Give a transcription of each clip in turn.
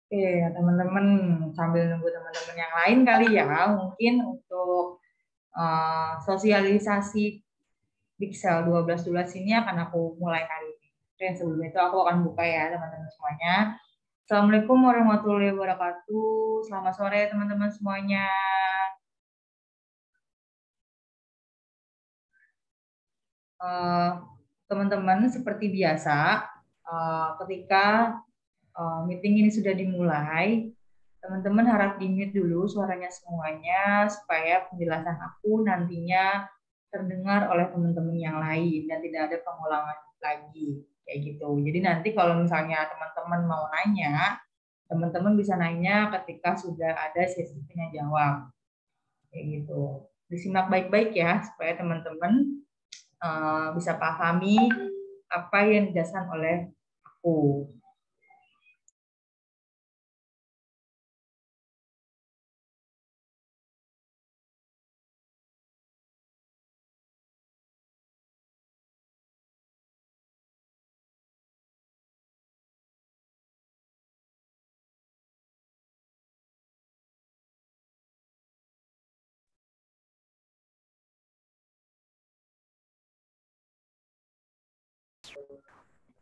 Oke, teman-teman, sambil nunggu teman-teman yang lain kali ya, mungkin untuk sosialisasi Pixel 12 ini akan aku mulai hari ini. Oke, sebelum itu aku akan buka ya teman-teman semuanya. Assalamualaikum warahmatullahi wabarakatuh. Selamat sore teman-teman semuanya. Eh, Teman-teman, seperti biasa, ketika meeting ini sudah dimulai, teman-teman harap di-mute dulu suaranya semuanya supaya penjelasan aku nantinya terdengar oleh teman-teman yang lain dan tidak ada pengulangan lagi kayak gitu. Jadi nanti kalau misalnya teman-teman mau nanya, teman-teman bisa nanya ketika sudah ada sesi tanya jawab kayak gitu. Disimak baik-baik ya supaya teman-teman bisa pahami apa yang dijelaskan oleh aku.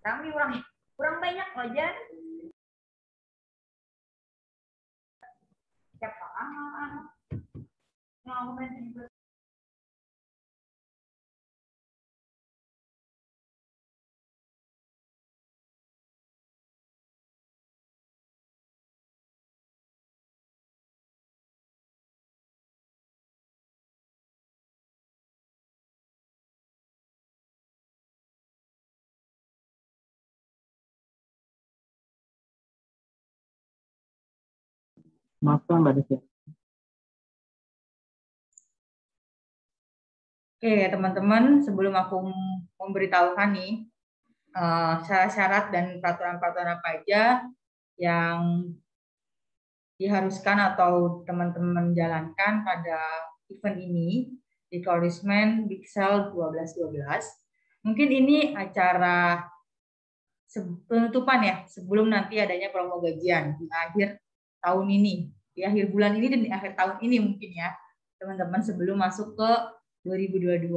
Kami kurang kurang banyak aja. Siapa anak-anak mau main. Maafkan Mbak Desya. Oke, teman-teman, sebelum aku memberitahukan nih syarat-syarat dan peraturan-peraturan apa aja yang diharuskan atau teman-teman jalankan pada event ini di Florisman Pixel 1212. Mungkin ini acara penutupan ya, sebelum nanti adanya promo gajian di akhir tahun ini, di akhir bulan ini dan di akhir tahun ini mungkin ya, teman-teman sebelum masuk ke 2022.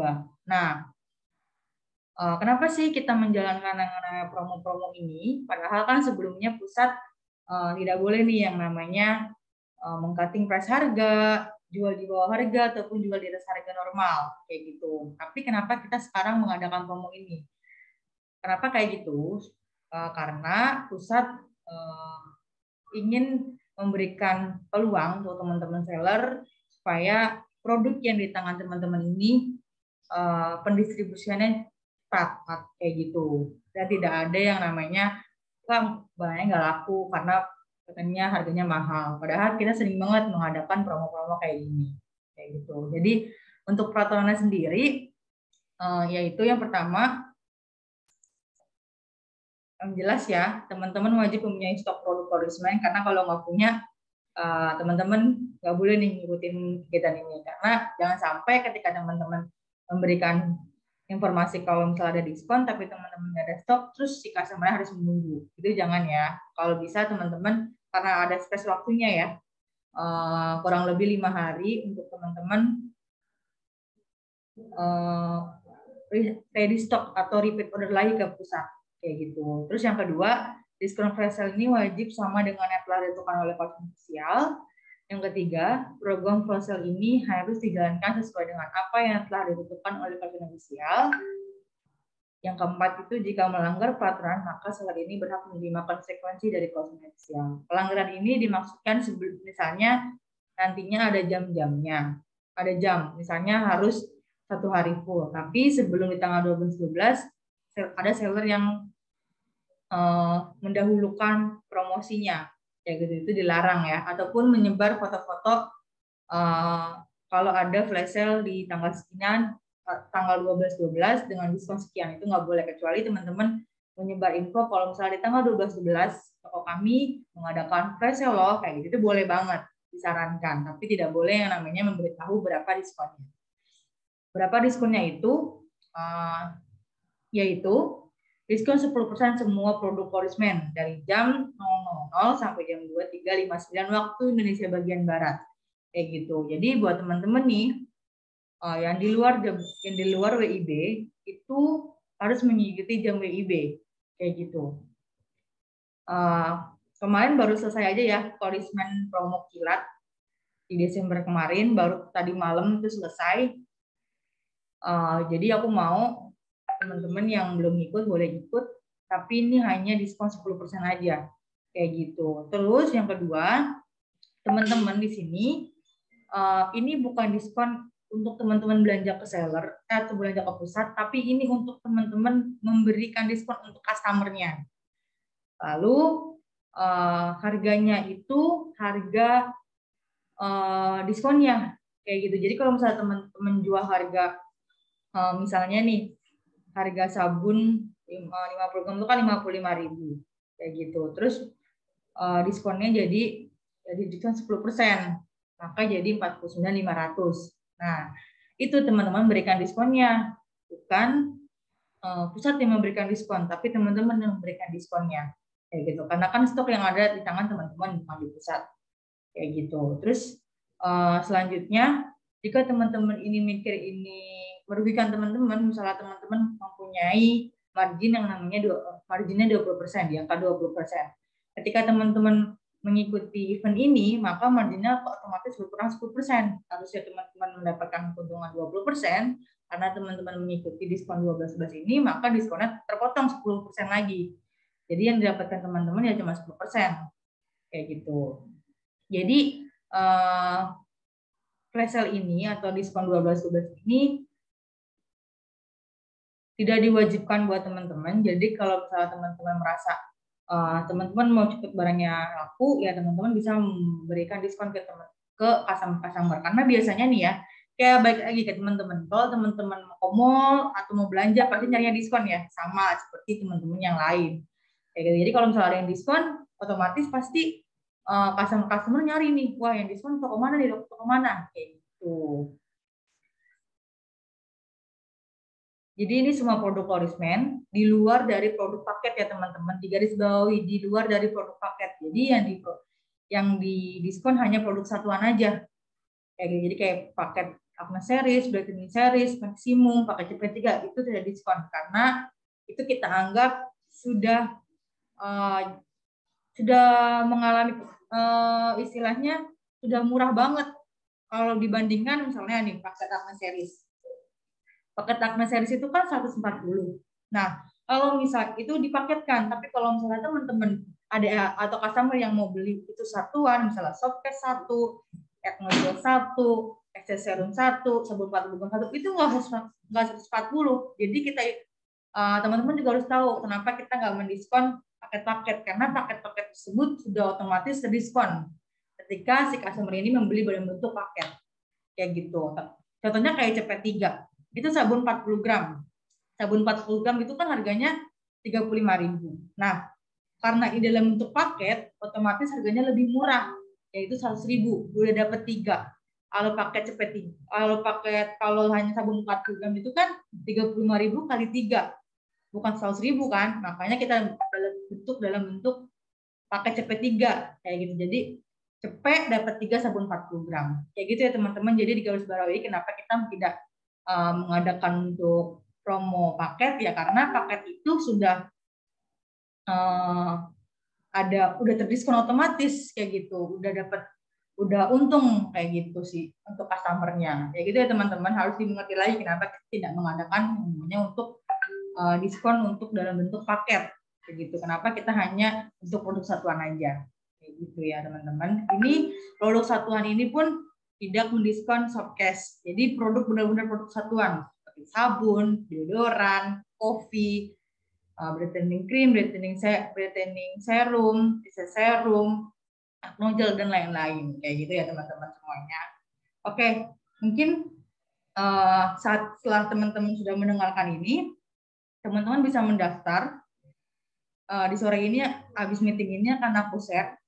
Nah, kenapa sih kita menjalankan promo-promo ini? Padahal kan sebelumnya pusat tidak boleh nih yang namanya mengcutting price harga, jual di bawah harga ataupun jual di atas harga normal kayak gitu. Tapi kenapa kita sekarang mengadakan promo ini? Kenapa kayak gitu? Karena pusat ingin memberikan peluang untuk teman-teman seller supaya produk yang di tangan teman-teman ini pendistribusiannya cepat kayak gitu. Dan tidak ada yang namanya barangnya nggak laku karena katanya harganya mahal. Padahal kita sering banget mengadakan promo-promo kayak gini, kayak gitu. Jadi untuk peraturannya sendiri, yaitu yang pertama, yang jelas ya, teman-teman wajib mempunyai stok produk Florisman karena kalau nggak punya, teman-teman nggak boleh nih ngikutin kegiatan ini karena jangan sampai ketika teman-teman memberikan informasi kalau misalnya ada diskon tapi teman-teman nggak ada stok terus si customer harus menunggu, itu jangan ya. Kalau bisa teman-teman karena ada space waktunya ya, kurang lebih 5 hari untuk teman-teman ready stock atau repeat order lagi ke pusat kayak gitu. Terus yang kedua, diskon flash sale ini wajib sama dengan yang telah ditentukan oleh platform official. Yang ketiga, program flash sale ini harus dijalankan sesuai dengan apa yang telah ditentukan oleh platform official. Yang keempat itu jika melanggar peraturan maka seller ini berhak menerima konsekuensi dari platform official. Pelanggaran ini dimaksudkan misalnya nantinya ada jam-jamnya. Ada jam, misalnya harus 1 hari full. Tapi sebelum di tanggal 12/12 ada seller yang mendahulukan promosinya, kayak gitu itu dilarang ya. Ataupun menyebar foto-foto kalau ada flash sale di tanggal sekian, tanggal 12/12 dengan diskon sekian, itu nggak boleh, kecuali teman-teman menyebar info kalau misalnya di tanggal 12/12 toko kami mengadakan flash sale loh, kayak gitu itu boleh banget, disarankan, tapi tidak boleh yang namanya memberitahu berapa diskonnya. Berapa diskonnya itu yaitu diskon 10% semua produk Korismen dari jam 00.00 sampai jam 23.59 waktu Indonesia bagian Barat. Kayak gitu. Jadi buat teman-teman nih yang di luar WIB itu harus mengikuti jam WIB kayak gitu. Kemarin baru selesai aja ya Korismen promo kilat di Desember kemarin, baru tadi malam itu selesai. Jadi aku mau teman-teman yang belum ikut boleh ikut, tapi ini hanya diskon 10% aja kayak gitu. Terus yang kedua, teman-teman di sini ini bukan diskon untuk teman-teman belanja ke seller atau belanja ke pusat, tapi ini untuk teman-teman memberikan diskon untuk customernya. Lalu harganya itu harga diskonnya kayak gitu. Jadi kalau misalnya teman-teman jual harga misalnya nih harga sabun 50 gram itu kan 55.000 kayak gitu. Terus diskonnya jadi diskon 10%, maka jadi 49.500. Nah, itu teman-teman berikan diskonnya, bukan pusat yang memberikan diskon, tapi teman-teman yang memberikan diskonnya kayak gitu. Karena kan stok yang ada di tangan teman-teman bukan di pusat kayak gitu. Terus selanjutnya jika teman-teman ini mikir ini merugikan teman-teman, misalnya teman-teman mempunyai margin yang namanya marginnya 20%, di angka 20%. Ketika teman-teman mengikuti event ini, maka marginnya otomatis berkurang 10%. Harusnya teman-teman mendapatkan keuntungan 20%, karena teman-teman mengikuti diskon 12.11 ini, maka diskonnya terpotong 10% lagi. Jadi yang didapatkan teman-teman ya cuma 10%. Kayak gitu. Jadi flash sale ini atau diskon 12.12 ini tidak diwajibkan buat teman-teman. Jadi kalau misalnya teman-teman merasa teman-teman mau cepet barangnya laku, ya teman-teman bisa memberikan diskon ke customer. Karena biasanya nih ya, kayak baik lagi ke teman-teman. Kalau teman-teman mau mall atau mau belanja pasti nyarinya diskon ya, sama seperti teman-teman yang lain. Kayak gitu. Jadi kalau misalnya ada yang diskon, otomatis pasti customer nyari nih, wah yang diskon toko mana nih, toko mana, kayak gitu. Jadi ini semua produk Korismen di luar dari produk paket ya teman-teman, digarisbawahi di luar dari produk paket. Jadi yang di diskon hanya produk satuan aja. Kayak gitu. Jadi kayak paket Agnes series, Brightening series, maksimum, paket CP3 itu tidak diskon karena itu kita anggap sudah mengalami istilahnya sudah murah banget kalau dibandingkan misalnya nih paket Agnes series. Paket Agnes series itu kan 140. Nah, kalau misal itu dipaketkan, tapi kalau misalnya teman-teman ada atau customer yang mau beli itu satuan, misalnya softcase 1, Agnes 1, Serum 1, sabun 40 itu nggak 140. Jadi kita teman-teman juga harus tahu kenapa kita nggak mendiskon paket-paket, karena paket-paket tersebut sudah otomatis terdiskon ketika si customer ini membeli dalam bentuk paket kayak gitu. Contohnya kayak CP3 itu sabun 40 gram. Sabun 40 gram itu kan harganya 35.000. Nah, karena ini dalam bentuk paket, otomatis harganya lebih murah, yaitu 100.000. Udah dapat 3. Kalau paket CP3, kalau hanya sabun 40 gram itu kan 35.000 kali 3. Bukan 100.000 kan? Makanya kita dalam bentuk paket CP3 kayak gitu. Jadi cepet dapat 3 sabun 40 gram. Kayak gitu ya teman-teman. Jadi digarisbawahi kenapa kita tidak mengadakan untuk promo paket ya, karena paket itu sudah udah terdiskon otomatis kayak gitu, udah untung kayak gitu sih untuk customernya. Kayak gitu ya teman-teman, harus dimengerti lagi kenapa kita tidak mengadakan namanya untuk diskon untuk dalam bentuk paket kayak gitu. Kenapa kita hanya untuk produk satuan aja kayak gitu ya teman-teman. Ini produk satuan ini pun tidak mendiskon softcase. Jadi produk benar-benar produk satuan seperti sabun, deodoran, kopi, brightening cream, brightening serum, serum, nogel dan lain-lain kayak gitu ya teman-teman semuanya. Oke, mungkin setelah teman-teman sudah mendengarkan ini, teman-teman bisa mendaftar. Di sore ini habis meeting ini akan aku share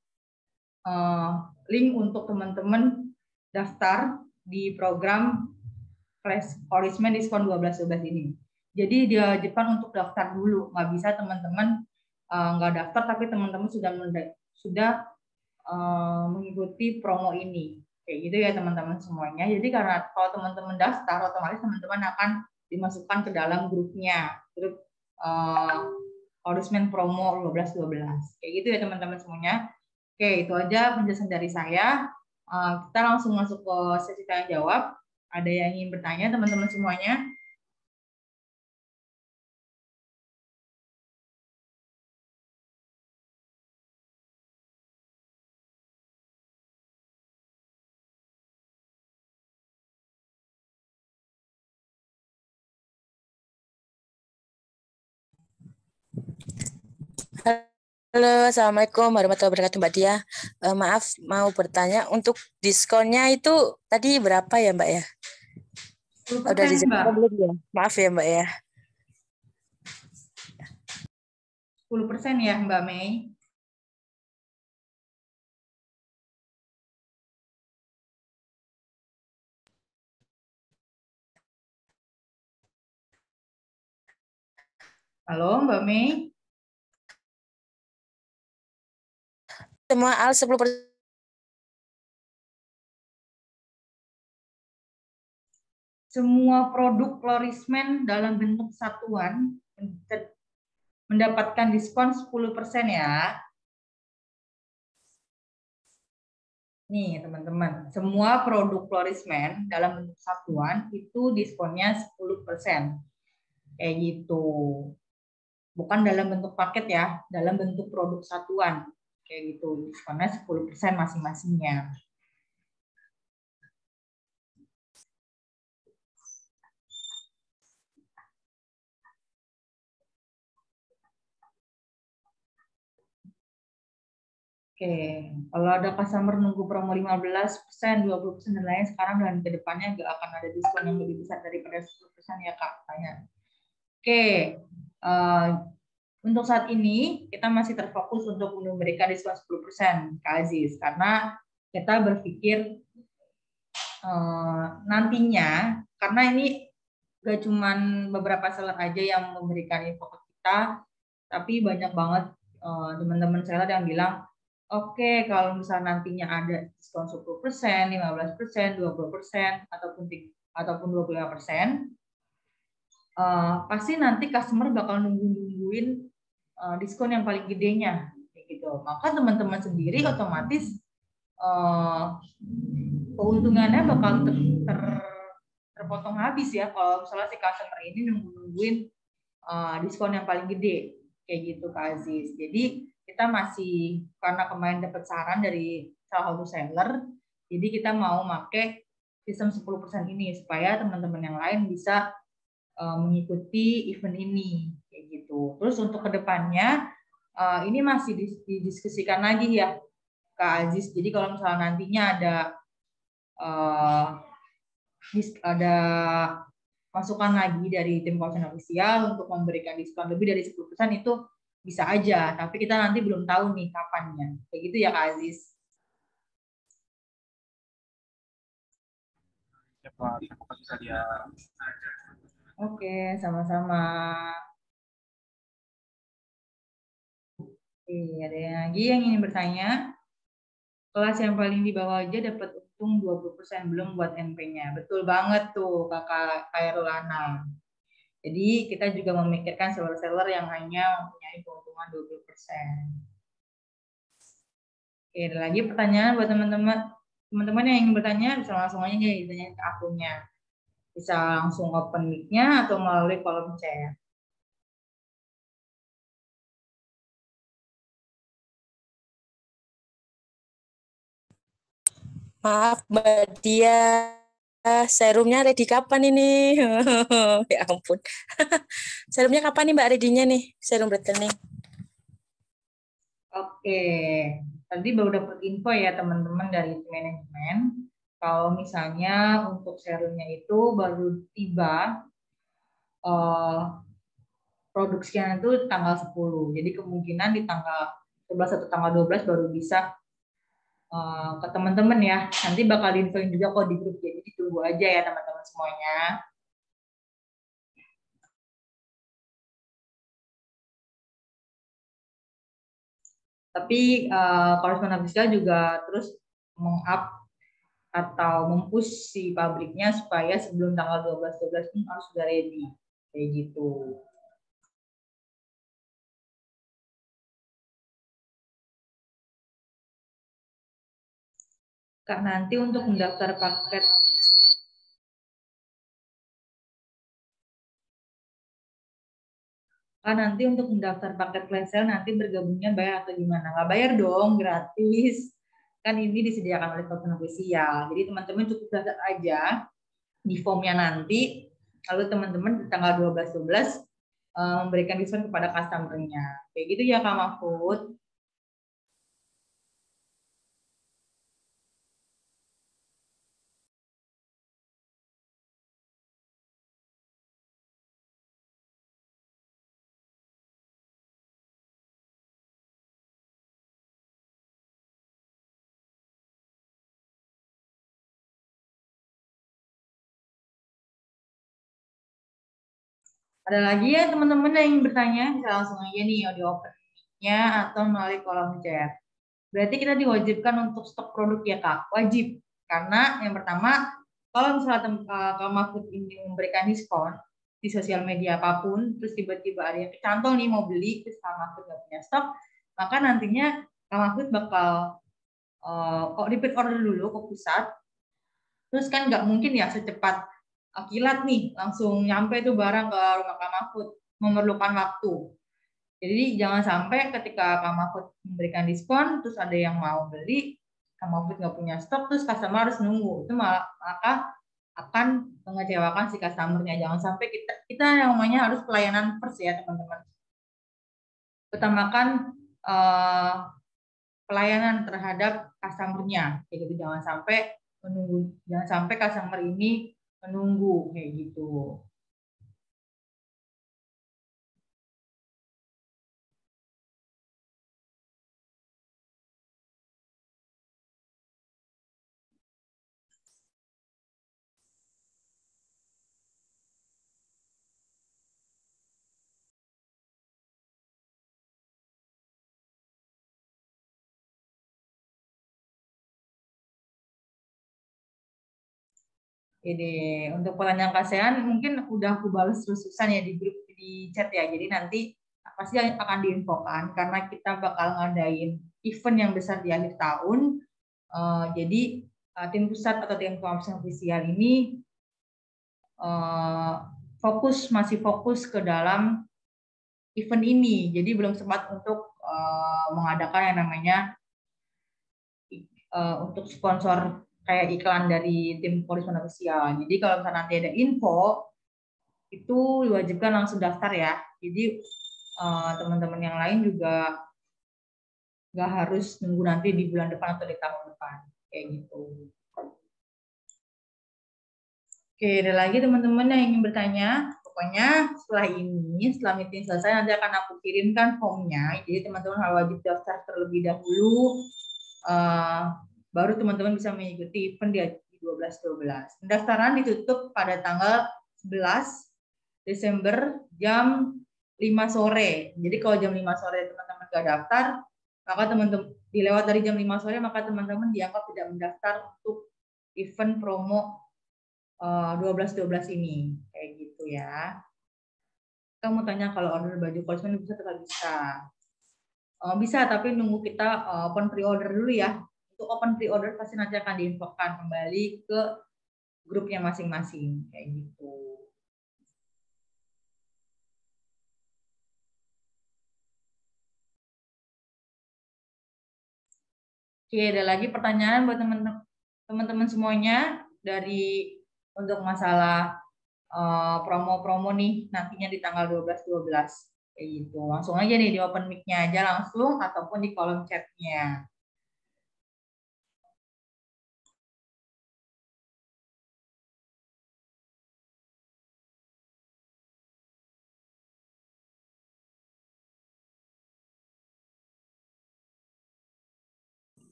link untuk teman-teman daftar di program Flash Korismen diskon 12.12 ini. Jadi diwajibkan untuk daftar dulu. Nggak bisa teman-teman nggak daftar tapi teman-teman sudah mengikuti promo ini. Kayak gitu ya teman-teman semuanya. Jadi karena kalau teman-teman daftar, otomatis teman-teman akan dimasukkan ke dalam grup endorsement promo 12-12. Kayak gitu ya teman-teman semuanya. Oke, itu aja penjelasan dari saya. Kita langsung masuk ke sesi tanya jawab. Ada yang ingin bertanya teman-teman semuanya? Halo, Assalamualaikum warahmatullahi wabarakatuh Mbak Dia. Maaf, mau bertanya untuk diskonnya itu tadi berapa ya Mbak ya? 10%, Udah dijelaskan Mbak. belum ya? Maaf ya Mbak ya. 10% ya Mbak Mei. Halo Mbak Mei. Semua al 10%. Semua produk Florismen dalam bentuk satuan mendapatkan diskon 10% ya. Nih teman-teman, semua produk Florismen dalam bentuk satuan itu diskonnya 10%. Kayak gitu. Bukan dalam bentuk paket ya, dalam bentuk produk satuan. Kayak gitu, diskonnya 10% masing-masingnya. Oke, kalau ada customer nunggu promo 15%, 20% dan lain sekarang dan ke depannya nggak akan ada diskon yang lebih besar daripada 10% ya Kak, tanya. Oke, untuk saat ini kita masih terfokus untuk memberikan diskon 10% Kak Aziz, karena kita berpikir nantinya, karena ini gak cuman beberapa seller aja yang memberikan info ke kita, tapi banyak banget teman-teman seller yang bilang, oke, kalau misalnya nantinya ada diskon 10%, 15%, 20%, ataupun 25%, pasti nanti customer bakal nungguin diskon yang paling gedenya, gitu. Maka teman-teman sendiri otomatis keuntungannya bakal terpotong habis ya kalau misalnya si customer ini nungguin diskon yang paling gede, kayak gitu Kak Aziz. Jadi kita masih, karena kemarin dapat saran dari salah satu seller, jadi kita mau pakai sistem 10% ini supaya teman-teman yang lain bisa mengikuti event ini, kayak gitu. Terus untuk kedepannya ini masih didiskusikan lagi ya Kak Aziz. Jadi kalau misalnya nantinya ada masukan lagi dari tim Kosan Official untuk memberikan diskon lebih dari 10% itu bisa aja, tapi kita nanti belum tahu nih kapannya. Kayak gitu ya Kak Aziz. Ya Pak, terima kasih ya. Oke, sama-sama. Oke, ada yang lagi yang ingin bertanya? Kelas yang paling di bawah aja dapat untung 20%, belum buat NP-nya. Betul banget tuh Kakak Kairulana. Jadi kita juga memikirkan seller-seller yang hanya mempunyai keuntungan 20%. Oke, ada lagi pertanyaan buat teman-teman. Teman-teman yang ingin bertanya bisa langsung aja ditanya ke akunnya. Bisa langsung open mic-nya atau melalui kolom chat. Maaf Mbak Dia, serumnya ready kapan ini? Ya ampun. Serumnya kapan nih Mbak ready-nya nih? Serum brightening. Oke, tadi baru dapat info ya teman-teman dari manajemen. Kalau misalnya untuk serumnya itu baru tiba produksinya itu tanggal 10. Jadi kemungkinan di tanggal 11 atau tanggal 12 baru bisa ke teman-teman ya. Nanti bakal diinfoin juga kok di grup. Jadi ditunggu aja ya teman-teman semuanya. Tapi Koresponden Official juga terus meng-up atau mempush si pabriknya supaya sebelum tanggal 12 pun harus sudah ready kayak gitu. Kak, nanti untuk mendaftar paket nanti untuk mendaftar paket flash sale nanti bergabungnya bayar atau gimana? Nggak bayar dong, gratis. Kan ini disediakan oleh Koresponden Official. Jadi teman-teman cukup daftar aja di formnya nanti, lalu teman-teman di tanggal 12 memberikan diskon kepada customer-nya. Kayak gitu ya Kak Mahfud. Ada lagi ya teman-teman yang ingin bertanya, bisa langsung aja nih di open-nya atau melalui kolom chat. Berarti kita diwajibkan untuk stok produk ya Kak, wajib. Karena yang pertama, kalau misalnya Kak Mahfud ini memberikan diskon di sosial media apapun, terus tiba-tiba ada yang kecantol nih mau beli, terus Kak Mahfud nggak punya stok, maka nantinya Kak Mahfud bakal repeat order dulu ke pusat, terus kan nggak mungkin ya secepat kilat nih langsung nyampe tuh barang ke rumah Kak Mahfud, memerlukan waktu. Jadi jangan sampai ketika Kak Mahfud memberikan diskon, terus ada yang mau beli, Kak Mahfud nggak punya stok, terus customer harus nunggu. Itu maka akan mengecewakan si customer-nya. Jangan sampai kita yang namanya harus pelayanan first ya teman-teman. Utamakan pelayanan terhadap customer-nya. Jadi jangan sampai menunggu, jangan sampai customer ini menunggu kayak gitu. Jadi untuk pertanyaan KASEAN mungkin udah aku balas terus-terusan ya di grup di chat ya. Jadi nanti pasti akan diinfokan karena kita bakal ngadain event yang besar di akhir tahun. Jadi tim pusat atau tim Koresponden Official ini masih fokus ke dalam event ini. Jadi belum sempat untuk mengadakan yang namanya untuk sponsor kayak iklan dari tim Koresponden Official. Jadi kalau misalnya nanti ada info itu diwajibkan langsung daftar ya. Jadi teman-teman yang lain juga nggak harus nunggu nanti di bulan depan atau di tahun depan kayak gitu. Oke, ada lagi teman-teman yang ingin bertanya. Pokoknya setelah meeting selesai nanti akan aku kirimkan formnya. Jadi teman-teman harus wajib daftar terlebih dahulu. Baru teman-teman bisa mengikuti event di 12.12. Pendaftaran ditutup pada tanggal 11 Desember jam 5 sore. Jadi kalau jam 5 sore teman-teman nggak daftar, maka teman-teman dilewat dari jam 5 sore, maka teman-teman dianggap tidak mendaftar untuk event promo 12.12 ini. Kayak gitu ya. Kamu tanya kalau order baju koresponden bisa tetap bisa. Bisa, tapi nunggu kita open pre-order dulu ya. Untuk open pre-order pasti nanti akan diinfokan kembali ke grupnya masing-masing. Kayak gitu. Oke, ada lagi pertanyaan buat teman-teman semuanya dari untuk masalah promo-promo nih nantinya di tanggal 12.12 kayak gitu. Langsung aja nih di open mic-nya aja langsung ataupun di kolom chat-nya.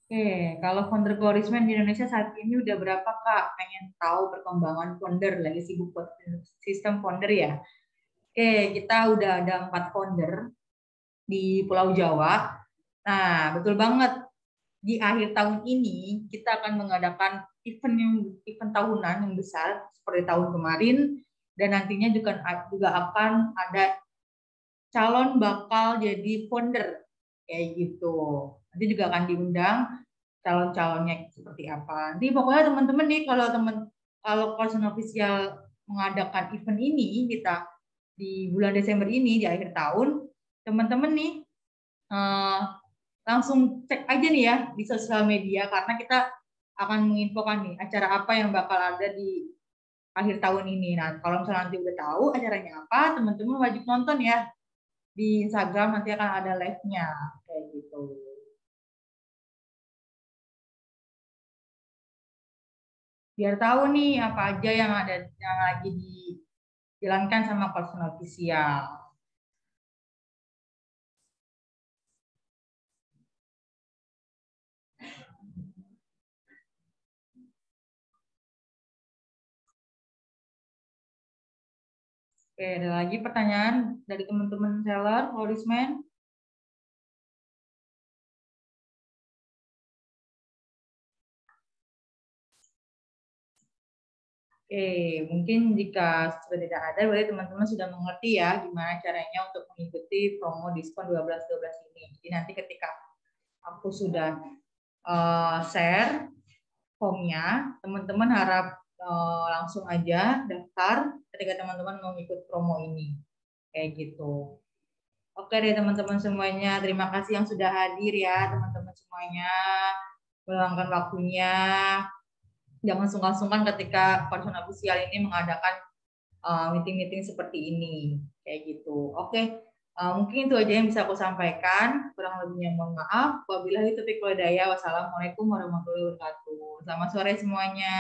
Oke, kalau founder encouragement di Indonesia saat ini udah berapa Kak? Pengen tahu perkembangan founder, lagi sibuk buat sistem founder ya? Oke, kita udah ada 4 founder di Pulau Jawa. Nah, betul banget. Di akhir tahun ini kita akan mengadakan event tahunan yang besar seperti tahun kemarin, dan nantinya juga akan ada calon bakal jadi founder kayak gitu. Nanti juga akan diundang calon-calonnya seperti apa. Nanti pokoknya teman-teman nih, kalau Person Official mengadakan event ini kita di bulan Desember ini di akhir tahun, teman-teman nih langsung cek aja nih ya di sosial media, karena kita akan menginfokan nih acara apa yang bakal ada di akhir tahun ini. Nah, kalau misalnya nanti udah tahu acaranya apa, teman-teman wajib nonton ya di Instagram, nanti akan ada live-nya kayak gitu. Biar tahu nih apa aja yang lagi dijalankan sama Person Official. Oke, ada lagi pertanyaan dari teman-teman seller, policeman? Oke, mungkin jika sudah tidak ada, berarti teman-teman sudah mengerti ya gimana caranya untuk mengikuti promo diskon 12-12 ini. Jadi nanti ketika aku sudah share formnya, teman-teman harap langsung aja daftar ketika teman-teman mau ikut promo ini. Kayak gitu. Oke deh teman-teman semuanya, terima kasih yang sudah hadir ya teman-teman semuanya, meluangkan waktunya. Jangan sungkan-sungkan ketika Person Official ini mengadakan meeting-meeting seperti ini, kayak gitu. Oke, mungkin itu aja yang bisa aku sampaikan. Kurang lebihnya mohon maaf. Wabillahi taufiq wal hidayah. Wassalamualaikum warahmatullahi wabarakatuh. Selamat sore semuanya.